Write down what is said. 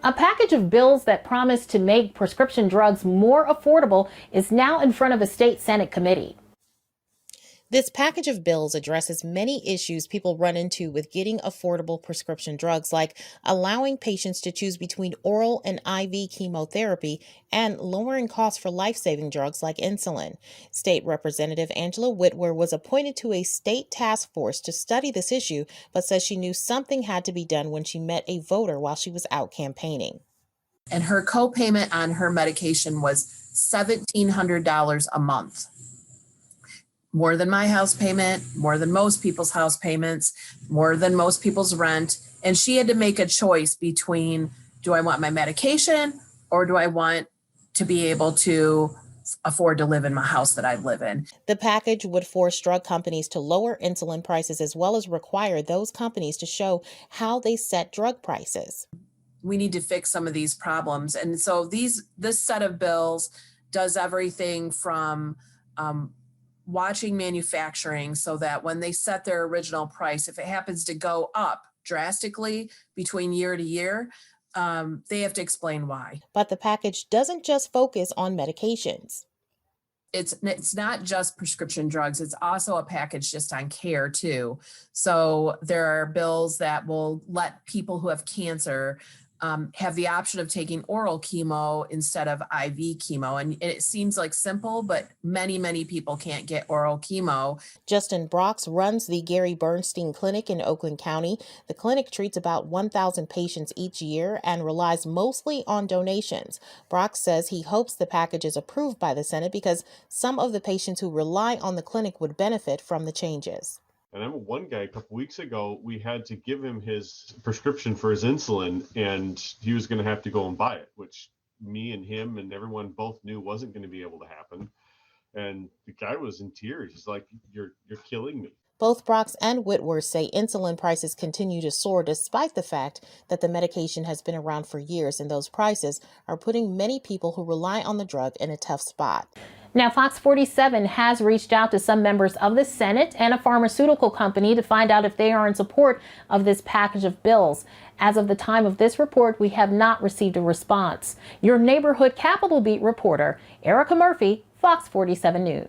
A package of bills that promise to make prescription drugs more affordable is now in front of a state Senate committee. This package of bills addresses many issues people run into with getting affordable prescription drugs, like allowing patients to choose between oral and IV chemotherapy and lowering costs for life-saving drugs like insulin. State Representative Angela Whitwer was appointed to a state task force to study this issue, but says she knew something had to be done when she met a voter while she was out campaigning. And her co-payment on her medication was $1,700 a month. More than my house payment, more than most people's house payments, more than most people's rent. And she had to make a choice between, do I want my medication or do I want to be able to afford to live in my house that I live in? The package would force drug companies to lower insulin prices, as well as require those companies to show how they set drug prices. We need to fix some of these problems. And so this set of bills does everything from watching manufacturing so that when they set their original price, if it happens to go up drastically between year to year, they have to explain why. But the package doesn't just focus on medications. It's not just prescription drugs. It's also a package just on care too. So there are bills that will let people who have cancer have the option of taking oral chemo instead of IV chemo. And it seems like simple, but many people can't get oral chemo. Justin Brox runs the Gary Bernstein Clinic in Oakland County. The clinic treats about 1,000 patients each year and relies mostly on donations. Brox says he hopes the package is approved by the Senate because some of the patients who rely on the clinic would benefit from the changes. And I remember one guy a couple weeks ago, we had to give him his prescription for his insulin, and he was going to have to go and buy it, which me and him and everyone both knew wasn't going to be able to happen. And the guy was in tears. He's like, you're killing me. Both Brox and Whitwer say insulin prices continue to soar despite the fact that the medication has been around for years, and those prices are putting many people who rely on the drug in a tough spot. Now, Fox 47 has reached out to some members of the Senate and a pharmaceutical company to find out if they are in support of this package of bills. As of the time of this report, we have not received a response. Your neighborhood Capitol Beat reporter, Erica Murphy, Fox 47 News.